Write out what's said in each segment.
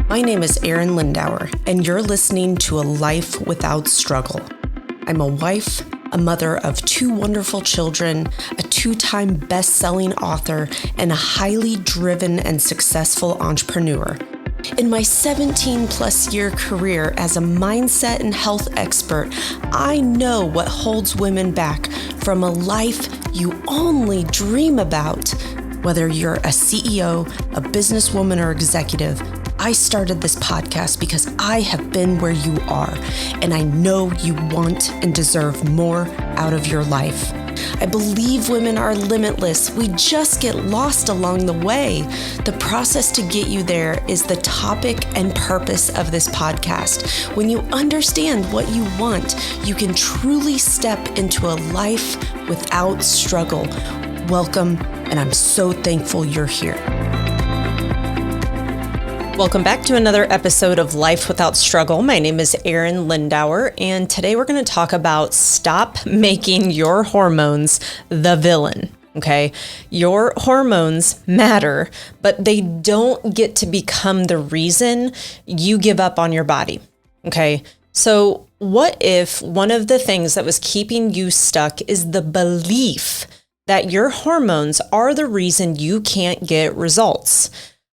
My name is Arin Lindauer, and you're listening to A Life Without Struggle. I'm a wife, a mother of 2 wonderful children, a 2-time best-selling author, and a highly driven and successful entrepreneur. In my 17-plus year career as a mindset and health expert, I know what holds women back from a life you only dream about. Whether you're a CEO, a businesswoman, or executive, I started this podcast because I have been where you are, and I know you want and deserve more out of your life. I believe women are limitless. We just get lost along the way. The process to get you there is the topic and purpose of this podcast. When you understand what you want, you can truly step into a life without struggle. Welcome, and I'm so thankful you're here. Welcome back to another episode of Life Without Struggle. My name is Arin Lindauer, and today we're going to talk about stop making your hormones the villain. Okay, your hormones matter, but they don't get to become the reason you give up on your body. Okay, so what if one of the things that was keeping you stuck is the belief that your hormones are the reason you can't get results?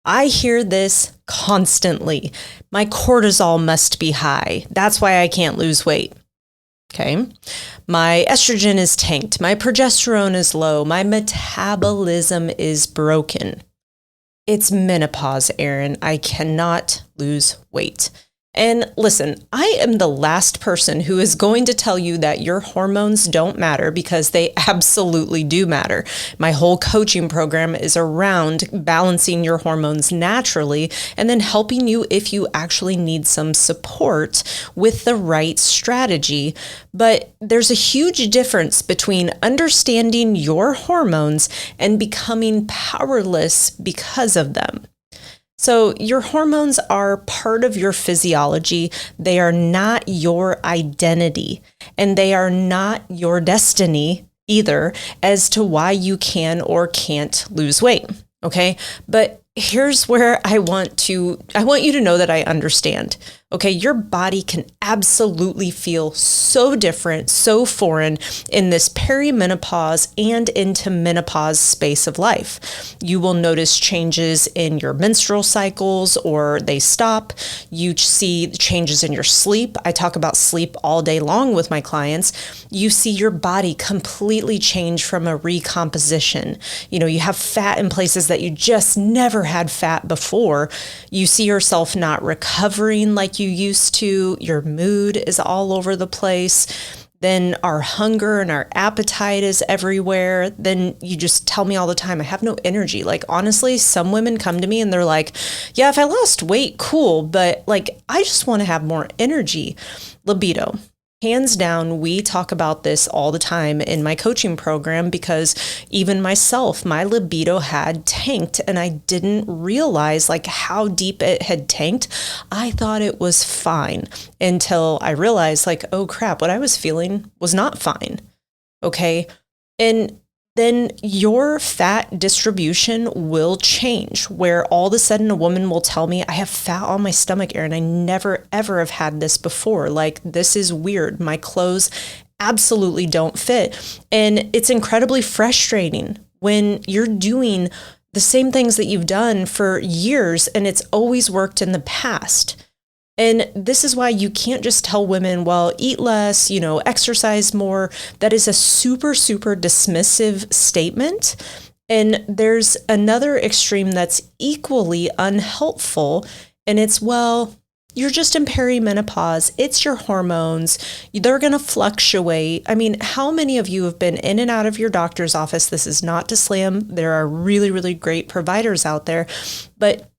I hear this constantly. My cortisol must be high. That's why I can't lose weight. Okay. My estrogen is tanked. My progesterone is low. My metabolism is broken. It's menopause, Arin. I cannot lose weight. And listen, I am the last person who is going to tell you that your hormones don't matter, because they absolutely do matter. My whole coaching program is around balancing your hormones naturally and then helping you if you actually need some support with the right strategy. But there's a huge difference between understanding your hormones and becoming powerless because of them. So your hormones are part of your physiology. They are not your identity, and they are not your destiny either as to why you can or can't lose weight. Okay. But here's where I want you to know that I understand. Okay. Your body can absolutely feel so different, so foreign in this perimenopause and into menopause space of life. You will notice changes in your menstrual cycles, or they stop. You see changes in your sleep. I talk about sleep all day long with my clients. You see your body completely change from a recomposition. You have fat in places that you just never had fat before. You see yourself not recovering like you used to. Your mood is all over the place. Then our hunger and our appetite is everywhere. Then you just tell me all the time, I have no energy. Like, honestly, some women come to me and they're like, yeah, if I lost weight, cool. But like, I just want to have more energy. Libido. Hands down, we talk about this all the time in my coaching program, because even myself, my libido had tanked, and I didn't realize like how deep it had tanked. I thought it was fine until I realized like, oh crap, what I was feeling was not fine. Okay. And then your fat distribution will change, where all of a sudden a woman will tell me, I have fat on my stomach, Arin. I never, ever have had this before. Like, this is weird. My clothes absolutely don't fit. And it's incredibly frustrating when you're doing the same things that you've done for years and it's always worked in the past. And this is why you can't just tell women, well, eat less, exercise more. That is a super, super dismissive statement. And there's another extreme that's equally unhelpful. And it's, well, you're just in perimenopause. It's your hormones. They're going to fluctuate. I mean, how many of you have been in and out of your doctor's office? This is not to slam. There are really, really great providers out there. But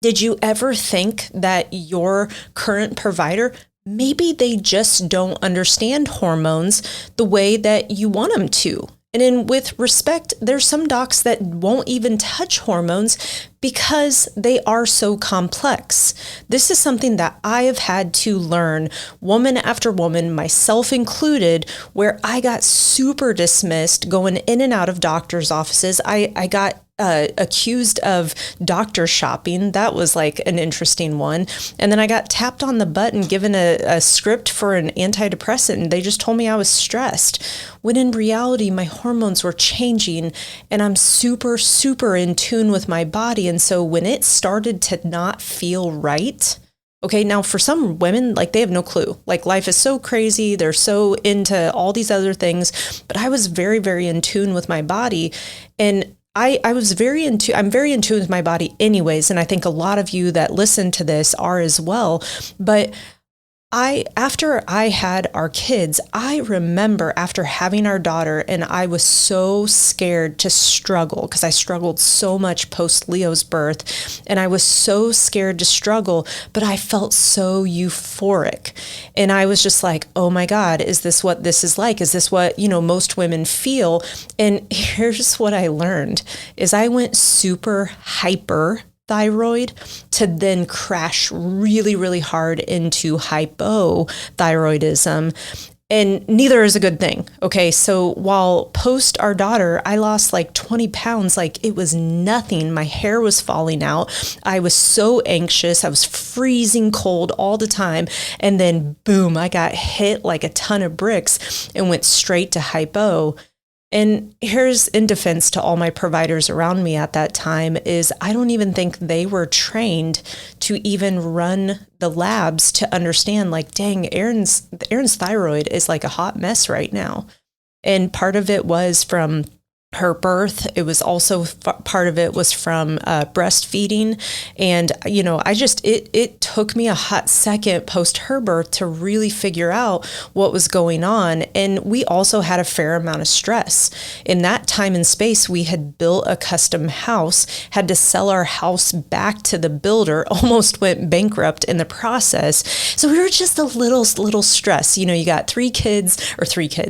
did you ever think that your current provider, maybe they just don't understand hormones the way that you want them to? And with respect, there's some docs that won't even touch hormones because they are so complex. This is something that I have had to learn, woman after woman, myself included, where I got super dismissed going in and out of doctors' offices. I got accused of doctor shopping. That was like an interesting one. And then I got tapped on the butt and given a script for an antidepressant. And they just told me I was stressed, when in reality, my hormones were changing and I'm super, super in tune with my body. And so when it started to not feel right, okay, now for some women, like they have no clue. Like life is so crazy. They're so into all these other things. But I was very, very in tune with my body. And I'm very in tune with my body anyways. And I think a lot of you that listen to this are as well. But after I had our kids, I remember after having our daughter, and I was so scared to struggle because I struggled so much post Leo's birth, and I was so scared to struggle, but I felt so euphoric. And I was just like, oh my God, is this what this is like? Is this what, most women feel? And here's what I learned is I went super hyper thyroid to then crash really, really hard into hypothyroidism. And neither is a good thing. Okay. So while post our daughter, I lost like 20 pounds, like it was nothing. My hair was falling out. I was so anxious. I was freezing cold all the time. And then boom, I got hit like a ton of bricks and went straight to hypo. And here's in defense to all my providers around me at that time is I don't even think they were trained to even run the labs to understand like, dang, Arin's thyroid is like a hot mess right now. And part of it was from her birth. It was also part of it was from breastfeeding. And, it took me a hot second post her birth to really figure out what was going on. And we also had a fair amount of stress. In that time and space, we had built a custom house, had to sell our house back to the builder, almost went bankrupt in the process. So we were just a little stressed. You got three kids.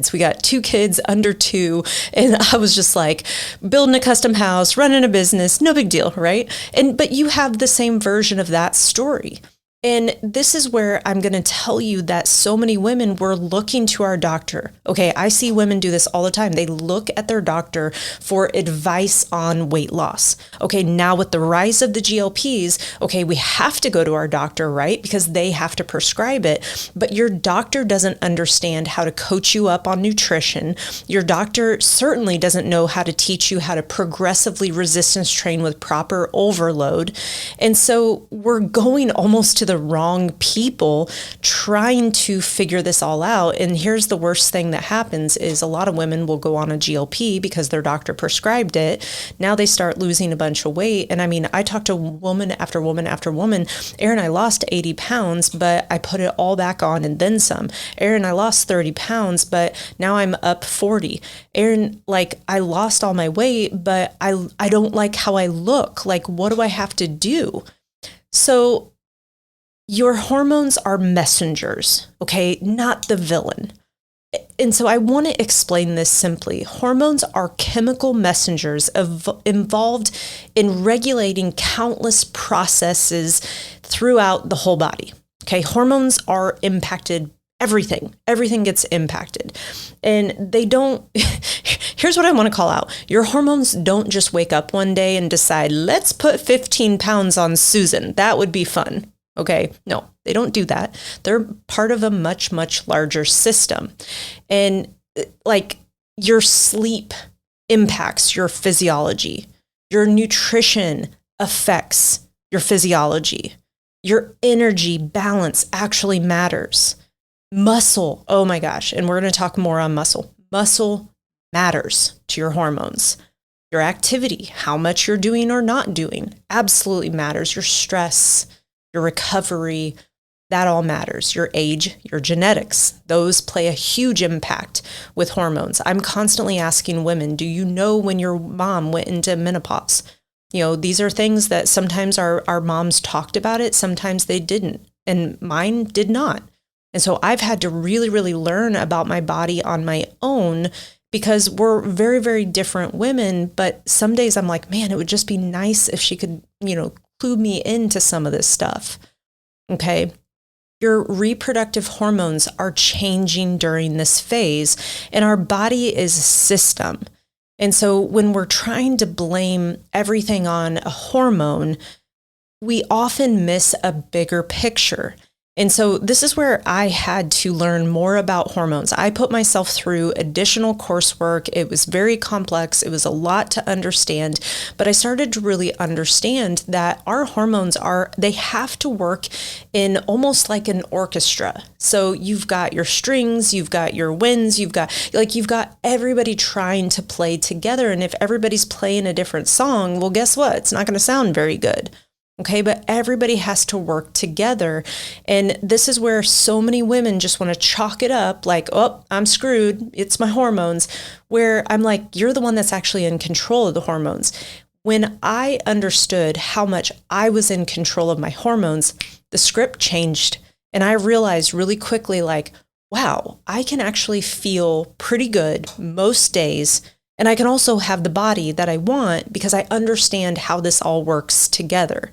We got two kids under 2. And I was just like building a custom house, running a business, no big deal, right? But you have the same version of that story. And this is where I'm going to tell you that so many women were looking to our doctor. Okay, I see women do this all the time. They look at their doctor for advice on weight loss. Okay, now with the rise of the GLPs, okay, we have to go to our doctor, right? Because they have to prescribe it. But your doctor doesn't understand how to coach you up on nutrition. Your doctor certainly doesn't know how to teach you how to progressively resistance train with proper overload. And so we're going almost to the wrong people trying to figure this all out. And here's the worst thing that happens is a lot of women will go on a GLP because their doctor prescribed it. Now they start losing a bunch of weight. And I mean, I talked to woman after woman after woman. Arin, I lost 80 pounds, but I put it all back on and then some. Arin, I lost 30 pounds, but now I'm up 40. Arin, like I lost all my weight, but I don't like how I look. Like, what do I have to do? So your hormones are messengers, okay, not the villain. And so I want to explain this simply. Hormones are chemical messengers involved in regulating countless processes throughout the whole body. Okay, hormones are impacted. Everything gets impacted. And they don't, here's what I want to call out. Your hormones don't just wake up one day and decide, let's put 15 pounds on Susan. That would be fun. Okay. No, they don't do that. They're part of a much, much larger system. And like your sleep impacts your physiology. Your nutrition affects your physiology. Your energy balance actually matters. Muscle. Oh my gosh. And we're going to talk more on muscle. Muscle matters to your hormones. Your activity, how much you're doing or not doing, absolutely matters. Your stress, your recovery, that all matters. Your age, your genetics, those play a huge impact with hormones. I'm constantly asking women, do you know when your mom went into menopause? These are things that sometimes our moms talked about it, sometimes they didn't, and mine did not. And so I've had to really, really learn about my body on my own because we're very, very different women. But some days I'm like, man, it would just be nice if she could, clue me into some of this stuff. Okay. Your reproductive hormones are changing during this phase, and our body is a system. And so when we're trying to blame everything on a hormone, we often miss a bigger picture. And so this is where I had to learn more about hormones. I put myself through additional coursework. It was very complex. It was a lot to understand, but I started to really understand that our hormones they have to work in almost like an orchestra. So you've got your strings, you've got your winds, you've got everybody trying to play together. And if everybody's playing a different song, well, guess what? It's not going to sound very good. Okay, but everybody has to work together. And this is where so many women just want to chalk it up like, oh, I'm screwed. It's my hormones. Where I'm like, you're the one that's actually in control of the hormones. When I understood how much I was in control of my hormones, the script changed. And I realized really quickly, like, wow, I can actually feel pretty good most days. And I can also have the body that I want because I understand how this all works together.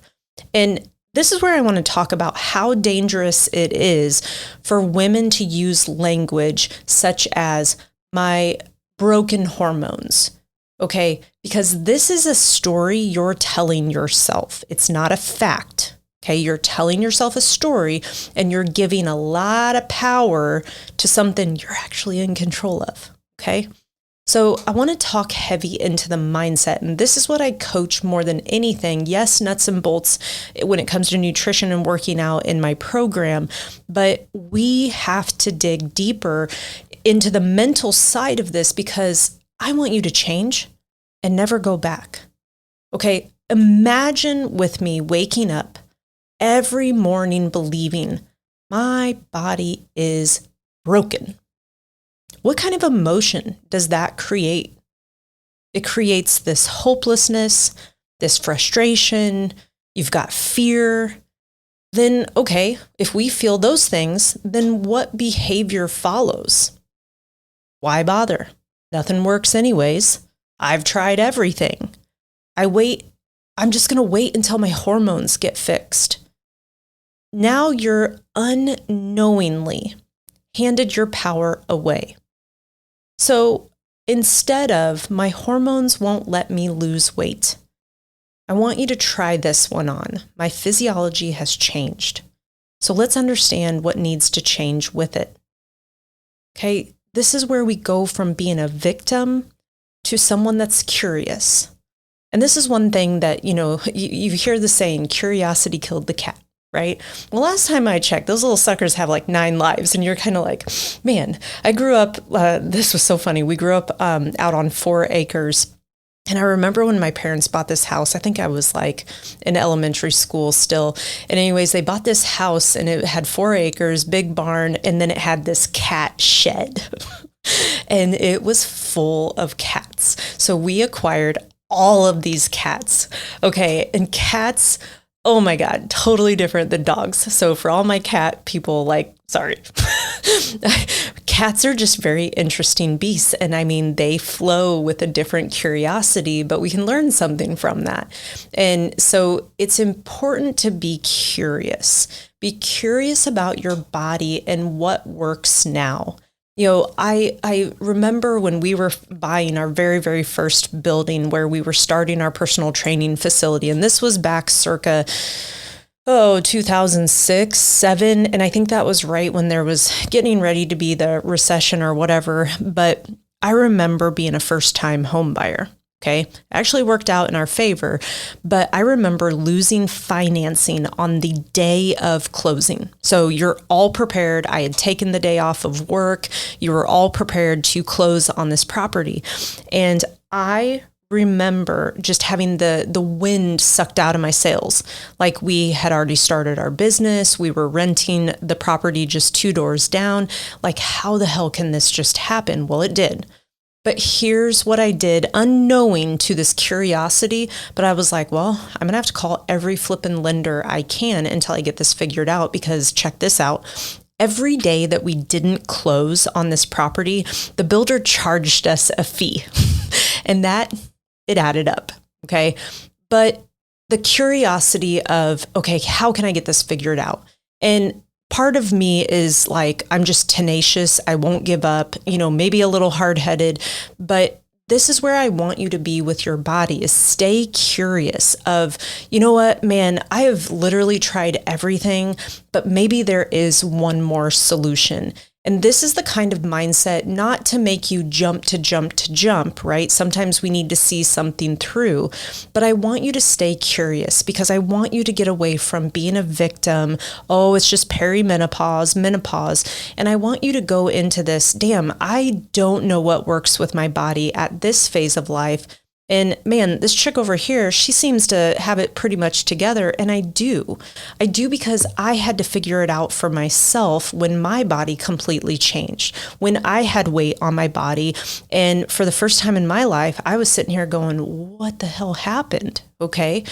And this is where I want to talk about how dangerous it is for women to use language such as my broken hormones. Okay, because this is a story you're telling yourself. It's not a fact. Okay, you're telling yourself a story and you're giving a lot of power to something you're actually in control of. Okay. So I want to talk heavy into the mindset, and this is what I coach more than anything. Yes, nuts and bolts when it comes to nutrition and working out in my program, but we have to dig deeper into the mental side of this because I want you to change and never go back. Okay, imagine with me waking up every morning believing my body is broken. What kind of emotion does that create? It creates this hopelessness, this frustration, you've got fear. Then, okay, if we feel those things, then what behavior follows? Why bother? Nothing works anyways. I've tried everything. I'm just going to wait until my hormones get fixed. Now you're unknowingly handed your power away. So instead of my hormones won't let me lose weight, I want you to try this one on. My physiology has changed. So let's understand what needs to change with it. Okay, this is where we go from being a victim to someone that's curious. And this is one thing that, you hear the saying, curiosity killed the cat. Right? Well, last time I checked, those little suckers have like 9 lives. And you're kind of like, man, I grew up, this was so funny. We grew up out on 4 acres. And I remember when my parents bought this house, I think I was like in elementary school still. And anyways, they bought this house and it had 4 acres, big barn, and then it had this cat shed. And it was full of cats. So we acquired all of these cats. Okay. And cats, oh my God, totally different than dogs. So for all my cat people, sorry. Cats are just very interesting beasts. And I mean, they flow with a different curiosity, but we can learn something from that. And so it's important to be curious. Be curious about your body and what works now. I remember when we were buying our very, very first building where we were starting our personal training facility. And this was back circa, 2006, 7. And I think that was right when there was getting ready to be the recession or whatever. But I remember being a first-time home buyer. Okay, actually worked out in our favor, but I remember losing financing on the day of closing. So you're all prepared. I had taken the day off of work. You were all prepared to close on this property. And I remember just having the wind sucked out of my sails. Like we had already started our business. We were renting the property just 2 doors down. Like, how the hell can this just happen? Well, it did. But here's what I did, unknowing to this curiosity, but I was like, well, I'm going to have to call every flippin' lender I can until I get this figured out, because check this out. every day that we didn't close on this property, the builder charged us a fee. And that, it added up. Okay. But the curiosity of, okay, how can I get this figured out? And part of me is like, I'm just tenacious. I won't give up, maybe a little hard-headed, but this is where I want you to be with your body, is stay curious of, you know what, man, I have literally tried everything, but maybe there is one more solution. And this is the kind of mindset, not to make you jump to jump to jump, right? Sometimes we need to see something through, but I want you to stay curious because I want you to get away from being a victim. Oh, it's just perimenopause, menopause. And I want you to go into this, damn, I don't know what works with my body at this phase of life. And man, this chick over here, she seems to have it pretty much together. And I do because I had to figure it out for myself when my body completely changed, when I had weight on my body. And for the first time in my life, I was sitting here going, what the hell happened? Okay.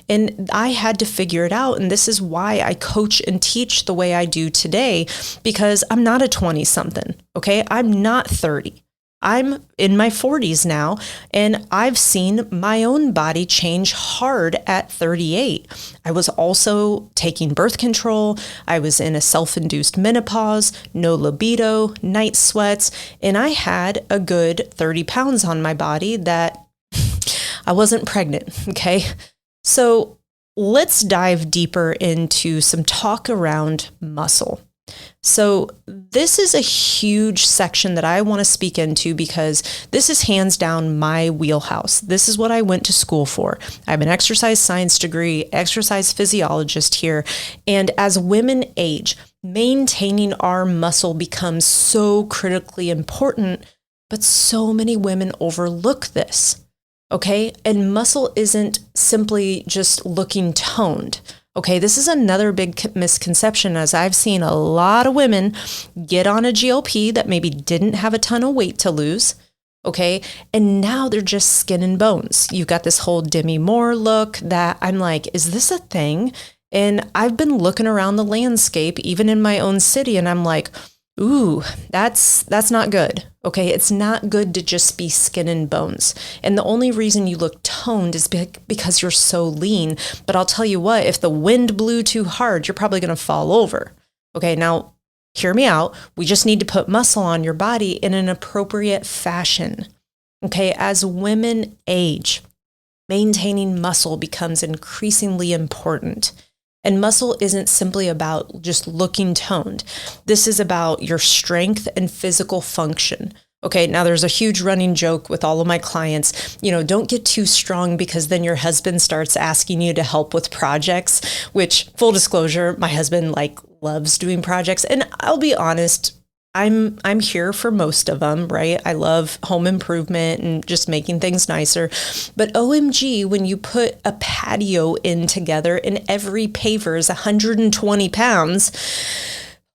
And I had to figure it out. And this is why I coach and teach the way I do today, because I'm not a 20-something. Okay. I'm not 30. I'm in my 40s now, and I've seen my own body change hard at 38. I was also taking birth control. I was in a self-induced menopause, no libido, night sweats, and I had a good 30 pounds on my body that I wasn't pregnant, okay? So let's dive deeper into some talk around muscle. So this is a huge section that I want to speak into because this is hands down my wheelhouse. This is what I went to school for. I have an exercise science degree, exercise physiologist here. And as women age, maintaining our muscle becomes so critically important, but so many women overlook this. Okay. And muscle isn't simply just looking toned. Okay, this is another big misconception, as I've seen a lot of women get on a GLP that maybe didn't have a ton of weight to lose. Okay, and now they're just skin and bones. You've got this whole Demi Moore look that I'm like, is this a thing? And I've been looking around the landscape, even in my own city, and I'm like, ooh, that's not good. Okay, it's not good to just be skin and bones. And the only reason you look toned is because you're so lean. But I'll tell you what, if the wind blew too hard, you're probably going to fall over. Okay, now hear me out. We just need to put muscle on your body in an appropriate fashion. Okay, as women age, maintaining muscle becomes increasingly important. And muscle isn't simply about just looking toned. This is about your strength and physical function. Okay, now there's a huge running joke with all of my clients, don't get too strong because then your husband starts asking you to help with projects, which, full disclosure, my husband loves doing projects. And I'll be honest, I'm here for most of them, right? I love home improvement and just making things nicer. But OMG, when you put a patio in together and every paver is 120 pounds,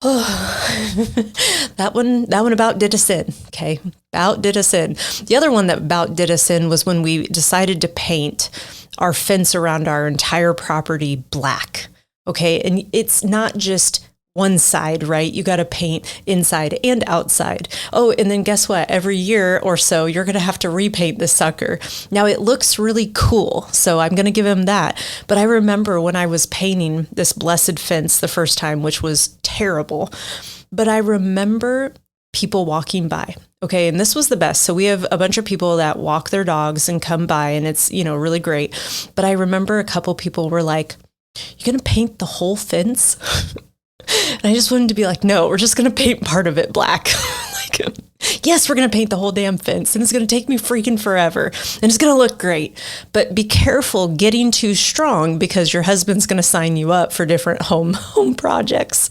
that one about did us in, okay? About did us in. The other one that about did us in was when we decided to paint our fence around our entire property black, okay? And it's not just one side, right? You got to paint inside and outside. Oh, and then guess what? Every year or so, you're going to have to repaint this sucker. Now it looks really cool, so I'm going to give him that. But I remember when I was painting this blessed fence the first time, which was terrible, but I remember people walking by. Okay. And this was the best. So we have a bunch of people that walk their dogs and come by, and it's, really great. But I remember a couple people were like, "You going to paint the whole fence?" And I just wanted to be like, no, we're just going to paint part of it black. Yes, we're going to paint the whole damn fence, and it's going to take me freaking forever, and it's going to look great. But be careful getting too strong, because your husband's going to sign you up for different home projects.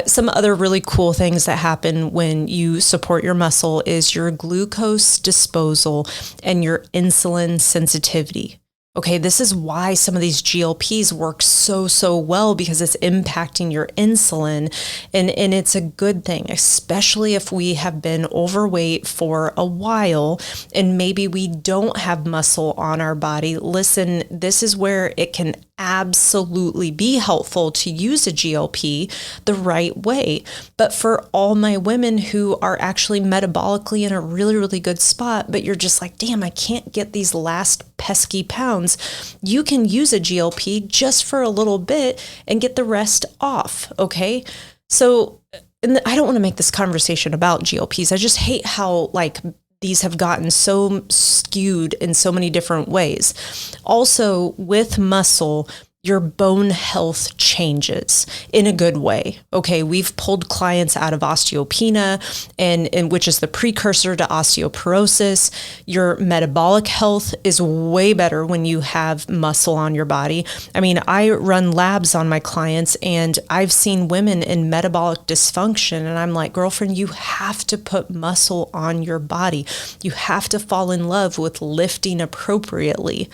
Some other really cool things that happen when you support your muscle is your glucose disposal and your insulin sensitivity. Okay, this is why some of these GLPs work so well, because it's impacting your insulin, and it's a good thing, especially if we have been overweight for a while and maybe we don't have muscle on our body. Listen, this is where it can absolutely be helpful to use a GLP the right way. But for all my women who are actually metabolically in a really, really good spot, but you're just like, damn, I can't get these last pesky pounds, you can use a GLP just for a little bit and get the rest off, okay? So, and I don't want to make this conversation about GLPs. I just hate how like these have gotten so skewed in so many different ways. Also, with muscle, your bone health changes in a good way. Okay, we've pulled clients out of osteopenia, and which is the precursor to osteoporosis. Your metabolic health is way better when you have muscle on your body. I mean, I run labs on my clients, and I've seen women in metabolic dysfunction, and I'm like, girlfriend, you have to put muscle on your body. You have to fall in love with lifting appropriately.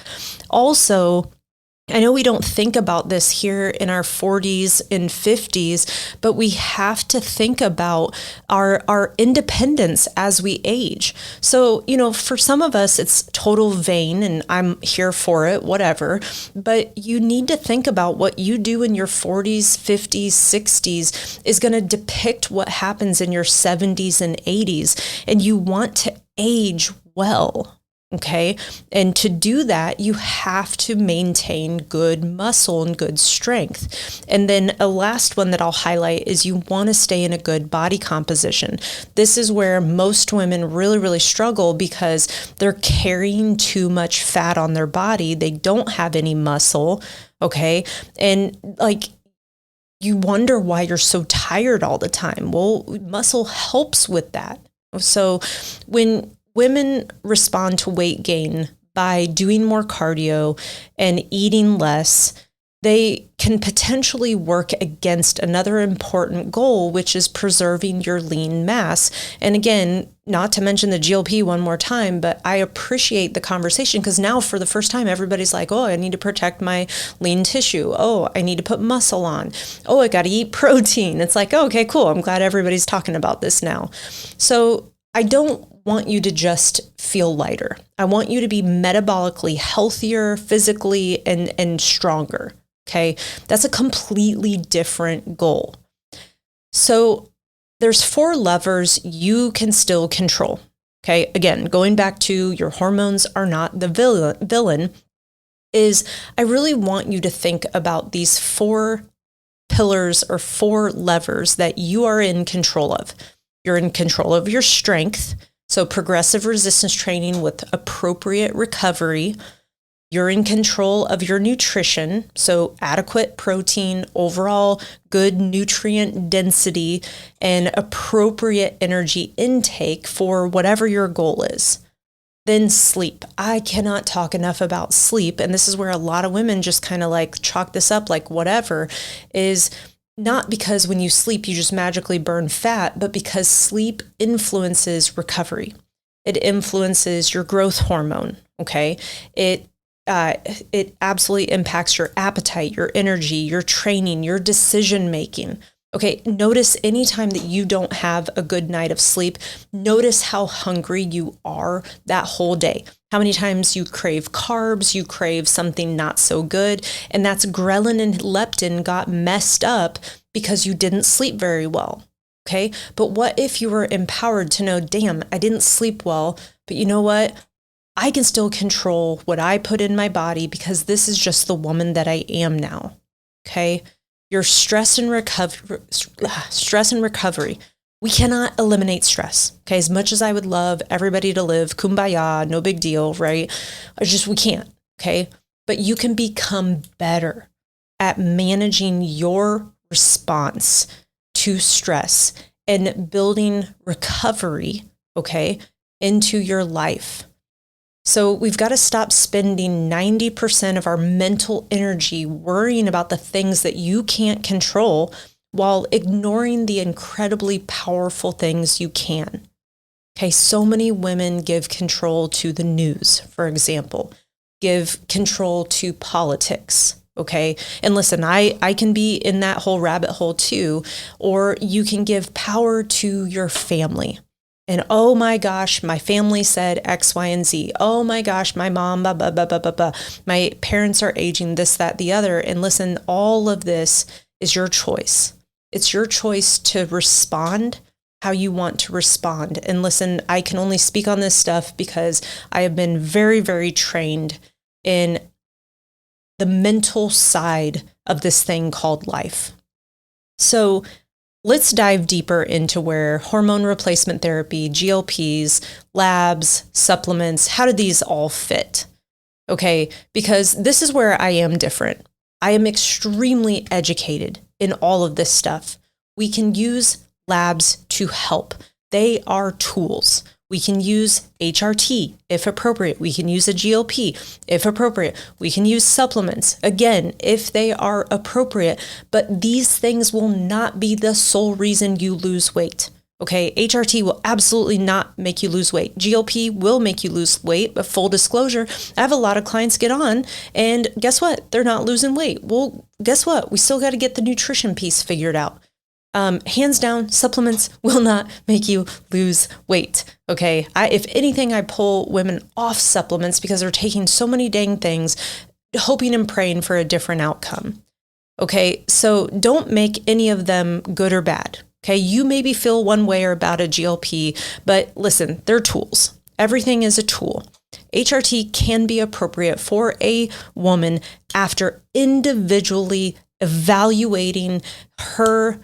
Also, I know we don't think about this here in our 40s and 50s, but we have to think about our independence as we age. So, you know, for some of us, it's total vain and I'm here for it, whatever. But you need to think about what you do in your 40s, 50s, 60s is going to depict what happens in your 70s and 80s. And you want to age well. Okay. And to do that, you have to maintain good muscle and good strength. And then a last one that I'll highlight is you want to stay in a good body composition. This is where most women really, really struggle because they're carrying too much fat on their body. They don't have any muscle. Okay. And like, you wonder why you're so tired all the time. Well, muscle helps with that. So when women respond to weight gain by doing more cardio and eating less, they can potentially work against another important goal, which is preserving your lean mass. And again, not to mention the GLP one more time, but I appreciate the conversation because now for the first time, everybody's like, oh, I need to protect my lean tissue. Oh, I need to put muscle on. Oh, I got to eat protein. It's like, oh, okay, cool. I'm glad everybody's talking about this now. So I don't want you to just feel lighter. I want you to be metabolically healthier, physically, and stronger. Okay. That's a completely different goal. So there's 4 levers you can still control. Okay. Again, going back to your hormones are not the villain is I really want you to think about these 4 pillars or 4 levers that you are in control of. You're in control of your strength. So progressive resistance training with appropriate recovery. You're in control of your nutrition. So adequate protein, overall good nutrient density, and appropriate energy intake for whatever your goal is. Then sleep. I cannot talk enough about sleep. And this is where a lot of women just kind of like chalk this up like whatever is not because when you sleep, you just magically burn fat, but because sleep influences recovery. It influences your growth hormone, okay? It absolutely impacts your appetite, your energy, your training, your decision-making. Okay, notice anytime that you don't have a good night of sleep, notice how hungry you are that whole day. How many times you crave carbs, you crave something not so good, and that's ghrelin and leptin got messed up because you didn't sleep very well, okay? But what if you were empowered to know, damn, I didn't sleep well, but you know what? I can still control what I put in my body because this is just the woman that I am now, okay? Your stress and recovery. We cannot eliminate stress, okay? As much as I would love everybody to live kumbaya, no big deal, right? We can't, okay? But you can become better at managing your response to stress and building recovery, okay, into your life. So we've got to stop spending 90% of our mental energy worrying about the things that you can't control while ignoring the incredibly powerful things you can. Okay, so many women give control to the news, for example, give control to politics. Okay. And listen, I can be in that whole rabbit hole too, or you can give power to your family. And oh my gosh, my family said X, Y, and Z. Oh my gosh, my mom, blah, blah, blah, blah, blah, blah. My parents are aging, this, that, the other. And listen, all of this is your choice. It's your choice to respond how you want to respond. And listen, I can only speak on this stuff because I have been very, very trained in the mental side of this thing called life. So let's dive deeper into where hormone replacement therapy, GLPs, labs, supplements, how do these all fit? Okay, because this is where I am different. I am extremely educated in all of this stuff. We can use labs to help. They are tools. We can use HRT if appropriate. We can use a GLP if appropriate. We can use supplements, again, if they are appropriate. But these things will not be the sole reason you lose weight. Okay, HRT will absolutely not make you lose weight. GLP will make you lose weight, but full disclosure, I have a lot of clients get on and guess what? They're not losing weight. Well, guess what? We still got to get the nutrition piece figured out. Hands down, supplements will not make you lose weight. Okay. If anything, I pull women off supplements because they're taking so many dang things, hoping and praying for a different outcome. Okay. So don't make any of them good or bad. Okay. You maybe feel one way or about a GLP, but listen, they're tools. Everything is a tool. HRT can be appropriate for a woman after individually evaluating her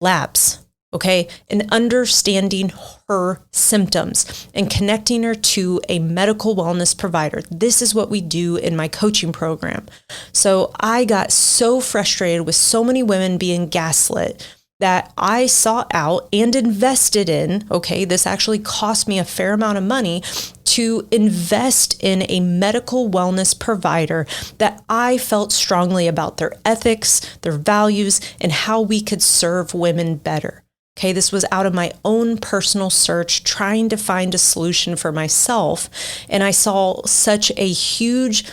labs, okay, and understanding her symptoms and connecting her to a medical wellness provider. This is what we do in my coaching program. So I got so frustrated with so many women being gaslit that I sought out and invested in, okay, this actually cost me a fair amount of money to invest in a medical wellness provider that I felt strongly about their ethics, their values, and how we could serve women better. Okay, this was out of my own personal search, trying to find a solution for myself. And I saw such a huge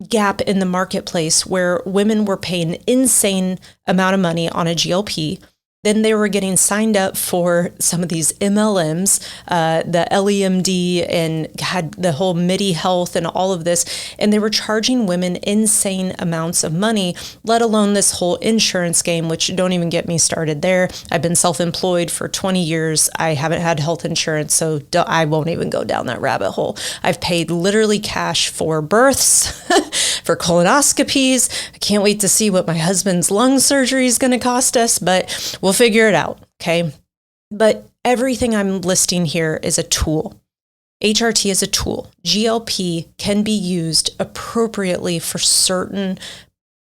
gap in the marketplace where women were paying an insane amount of money on a GLP. Then they were getting signed up for some of these MLMs, the LEMD, and had the whole MIDI health and all of this. And they were charging women insane amounts of money, let alone this whole insurance game, which don't even get me started there. I've been self-employed for 20 years. I haven't had health insurance, so I won't even go down that rabbit hole. I've paid literally cash for births, for colonoscopies. I can't wait to see what my husband's lung surgery is going to cost us, but we'll figure it out, okay? But everything I'm listing here is a tool. HRT is a tool. GLP can be used appropriately for certain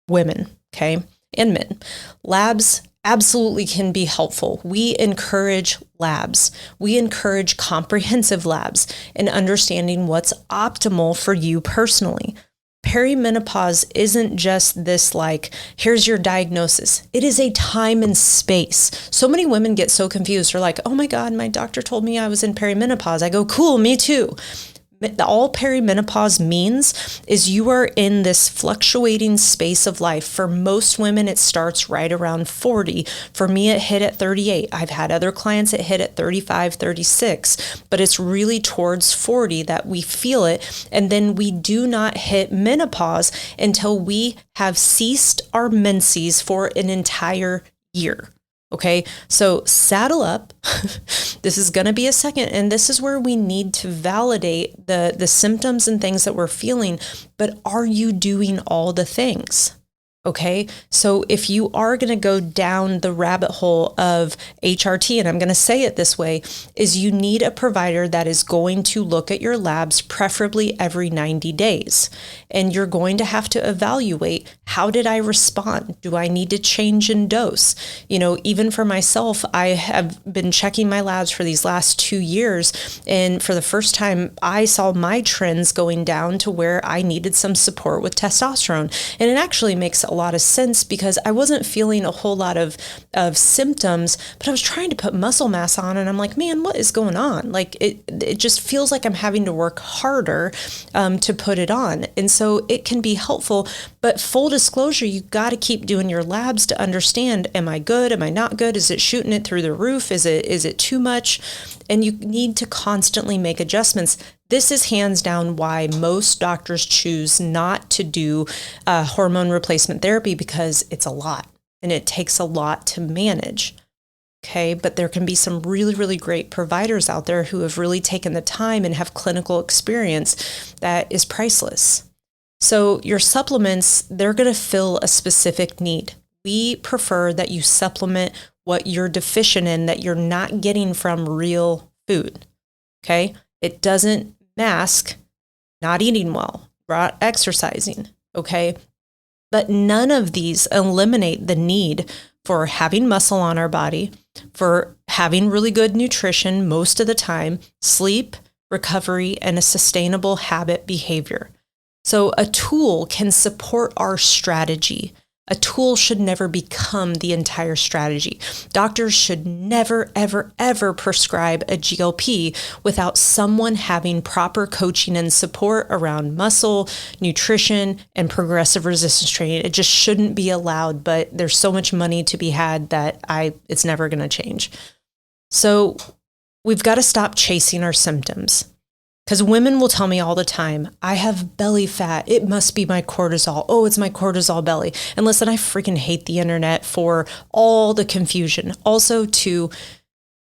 women, okay, and men. Labs absolutely can be helpful. We encourage labs. We encourage comprehensive labs and understanding what's optimal for you personally. Perimenopause isn't just this like, here's your diagnosis. It is a time and space. So many women get so confused. They're like, oh my God, my doctor told me I was in perimenopause. I go, cool, me too. All perimenopause means is you are in this fluctuating space of life. For most women, it starts right around 40. For me, it hit at 38. I've had other clients that hit at 35, 36, but it's really towards 40 that we feel it. And then we do not hit menopause until we have ceased our menses for an entire year. Okay, so saddle up. This is going to be a second, and this is where we need to validate the symptoms and things that we're feeling, but are you doing all the things? Okay, so if you are going to go down the rabbit hole of HRT, and I'm going to say it this way, is you need a provider that is going to look at your labs preferably every 90 days. And you're going to have to evaluate, how did I respond? Do I need to change in dose? You know, even for myself, I have been checking my labs for these last 2 years. And for the first time, I saw my trends going down to where I needed some support with testosterone. And it actually makes a lot of sense because I wasn't feeling a whole lot of symptoms, but I was trying to put muscle mass on and I'm like, man, what is going on? Like it just feels like I'm having to work harder to put it on. And so it can be helpful, but full disclosure, you got to keep doing your labs to understand, am I good? Am I not good? Is it shooting it through the roof? Is it too much? And you need to constantly make adjustments. This is hands down why most doctors choose not to do hormone replacement therapy, because it's a lot and it takes a lot to manage. Okay, but there can be some really, really great providers out there who have really taken the time and have clinical experience that is priceless. So your supplements, they're going to fill a specific need. We prefer that you supplement what you're deficient in that you're not getting from real food. Okay, it doesn't mask not eating well, not exercising. Okay, but none of these eliminate the need for having muscle on our body, for having really good nutrition most of the time, sleep, recovery, and a sustainable habit behavior. So a tool can support our strategy. A tool should never become the entire strategy. Doctors should never, ever, ever prescribe a GLP without someone having proper coaching and support around muscle, nutrition, and progressive resistance training. It just shouldn't be allowed, but there's so much money to be had that it's never going to change. So we've got to stop chasing our symptoms. Because women will tell me all the time, I have belly fat. It must be my cortisol. Oh, it's my cortisol belly. And listen, I freaking hate the internet for all the confusion. Also,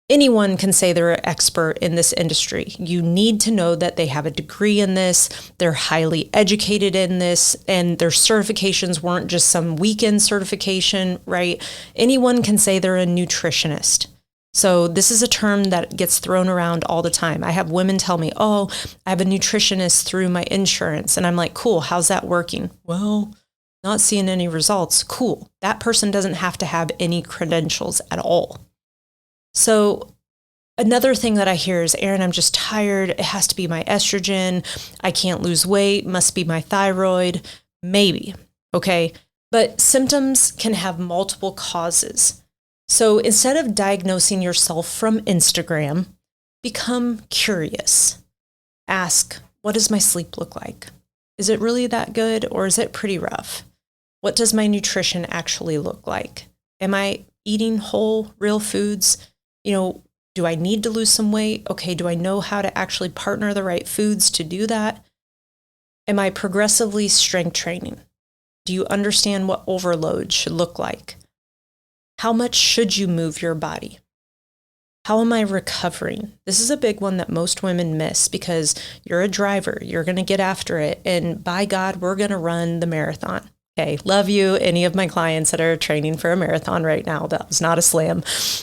anyone can say they're an expert in this industry. You need to know that they have a degree in this. They're highly educated in this, and their certifications weren't just some weekend certification, right? Anyone can say they're a nutritionist. So this is a term that gets thrown around all the time. I have women tell me, oh, I have a nutritionist through my insurance. And I'm like, cool, how's that working? Well, not seeing any results. Cool. That person doesn't have to have any credentials at all. So another thing that I hear is, Arin, I'm just tired. It has to be my estrogen. I can't lose weight. Must be my thyroid. Maybe. Okay. But symptoms can have multiple causes. So instead of diagnosing yourself from Instagram, become curious. Ask, what does my sleep look like? Is it really that good, or is it pretty rough? What does my nutrition actually look like? Am I eating whole, real foods? Do I need to lose some weight? Okay, do I know how to actually partner the right foods to do that? Am I progressively strength training? Do you understand what overload should look like? How much should you move your body? How am I recovering? This is a big one that most women miss because you're a driver. You're going to get after it. And by God, we're going to run the marathon. Okay, love you. Any of my clients that are training for a marathon right now, that was not a slam.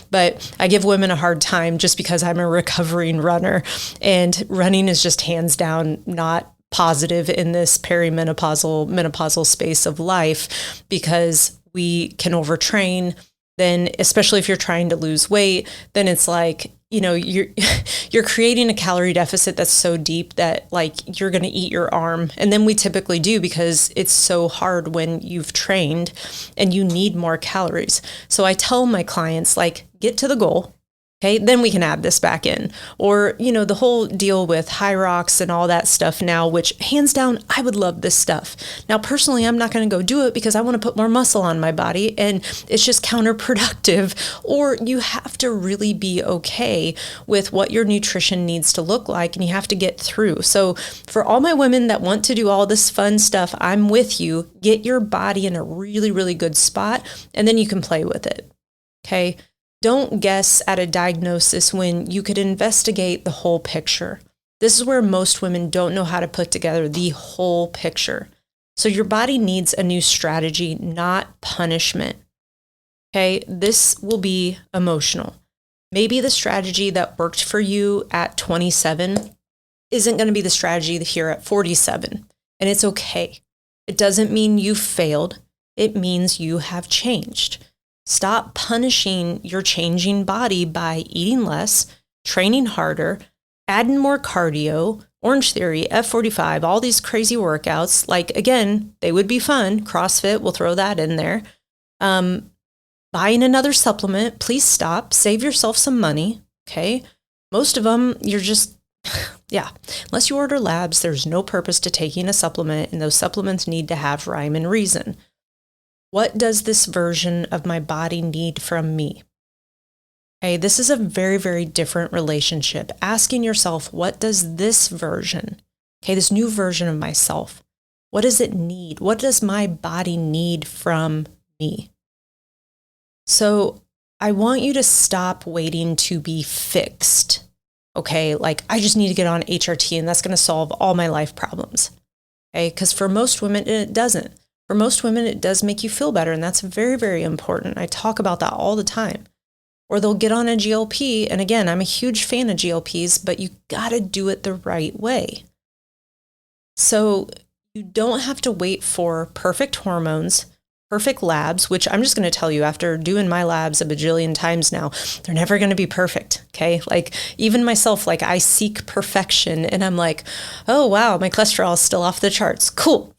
But I give women a hard time just because I'm a recovering runner. And running is just hands down not positive in this menopausal space of life because we can overtrain. Then, especially if you're trying to lose weight, then it's like, you're creating a calorie deficit that's so deep that like you're going to eat your arm. And then we typically do because it's so hard when you've trained and you need more calories. So I tell my clients, like, get to the goal. Okay, then we can add this back in. Or, the whole deal with high rocks and all that stuff now, which hands down, I would love this stuff. Now, personally, I'm not going to go do it because I want to put more muscle on my body and it's just counterproductive. Or you have to really be okay with what your nutrition needs to look like and you have to get through. So for all my women that want to do all this fun stuff, I'm with you. Get your body in a really, really good spot and then you can play with it. Okay. Don't guess at a diagnosis when you could investigate the whole picture. This is where most women don't know how to put together the whole picture. So your body needs a new strategy, not punishment. Okay, this will be emotional. Maybe the strategy that worked for you at 27 isn't going to be the strategy here at 47, and it's okay. It doesn't mean you failed. It means you have changed. Stop punishing your changing body by eating less, training harder, adding more cardio, Orange Theory, F45, all these crazy workouts. Like, again, they would be fun. CrossFit, we'll throw that in there. Buying another supplement, please stop. Save yourself some money, okay? Most of them, you're just, yeah. Unless you order labs, there's no purpose to taking a supplement, and those supplements need to have rhyme and reason. What does this version of my body need from me? Okay, this is a very, very different relationship. Asking yourself, what does this version, okay, this new version of myself, what does it need? What does my body need from me? So I want you to stop waiting to be fixed. Okay, like I just need to get on HRT and that's going to solve all my life problems. Okay, because for most women, it doesn't. For most women, it does make you feel better, and that's very, very important. I talk about that all the time. Or they'll get on a GLP, and again, I'm a huge fan of GLPs, but you got to do it the right way. So you don't have to wait for perfect hormones, perfect labs, which I'm just going to tell you, after doing my labs a bajillion times now, they're never going to be perfect, okay? Like even myself, like I seek perfection, and I'm like, oh wow, my cholesterol is still off the charts. Cool.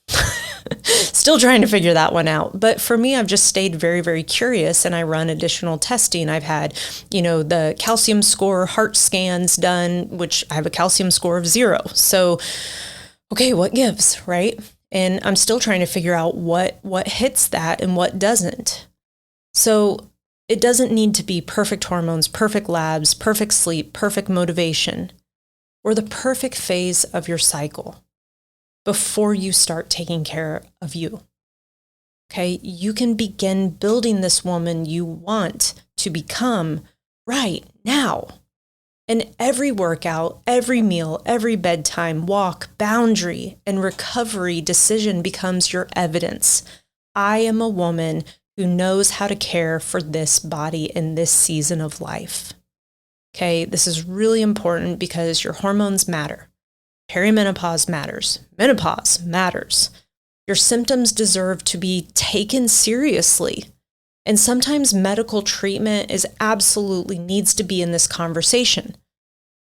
Still trying to figure that one out. But for me, I've just stayed very, very curious, and I run additional testing. I've had, the calcium score, heart scans done, which I have a calcium score of 0. So, okay, what gives, right? And I'm still trying to figure out what hits that and what doesn't. So it doesn't need to be perfect hormones, perfect labs, perfect sleep, perfect motivation, or the perfect phase of your cycle before you start taking care of you. Okay, you can begin building this woman you want to become right now. And every workout, every meal, every bedtime, walk, boundary, and recovery decision becomes your evidence. I am a woman who knows how to care for this body in this season of life. Okay, this is really important because your hormones matter. Perimenopause matters. Menopause matters. Your symptoms deserve to be taken seriously. And sometimes medical treatment absolutely needs to be in this conversation.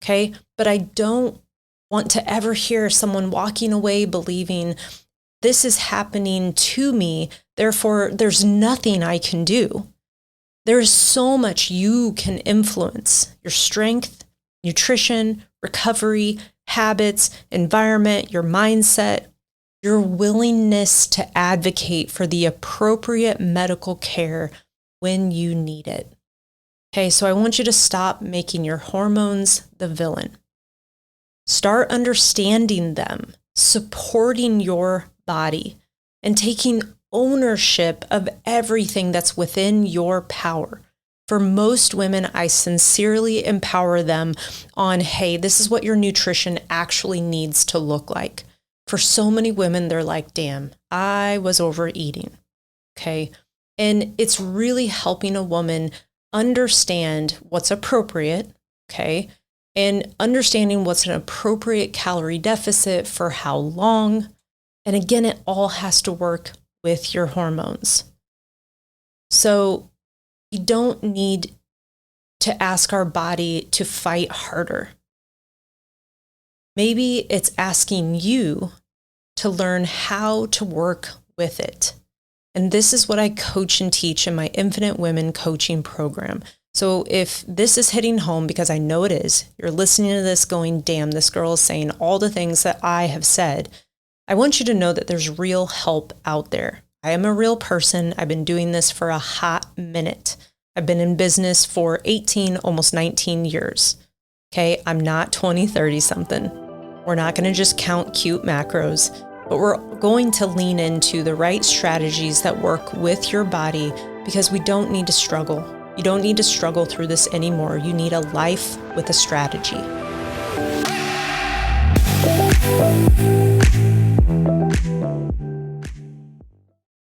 Okay? But I don't want to ever hear someone walking away believing this is happening to me, therefore there's nothing I can do. There's so much you can influence. Your strength, nutrition, recovery, habits, environment, your mindset, your willingness to advocate for the appropriate medical care when you need it. Okay, so I want you to stop making your hormones the villain. Start understanding them, supporting your body, and taking ownership of everything that's within your power. For most women, I sincerely empower them on, hey, this is what your nutrition actually needs to look like. For so many women, they're like, damn, I was overeating, okay? And it's really helping a woman understand what's appropriate, okay? And understanding what's an appropriate calorie deficit for how long. And again, it all has to work with your hormones. So you don't need to ask our body to fight harder. Maybe it's asking you to learn how to work with it. And this is what I coach and teach in my Infinite Women coaching program. So if this is hitting home, because I know it is, you're listening to this going, damn, this girl is saying all the things that I have said. I want you to know that there's real help out there. I am a real person. I've been doing this for a hot minute. I've been in business for 18, almost 19 years. Okay, I'm not 20, 30 something. We're not going to just count cute macros, but we're going to lean into the right strategies that work with your body, because we don't need to struggle. You don't need to struggle through this anymore. You need a life with a strategy.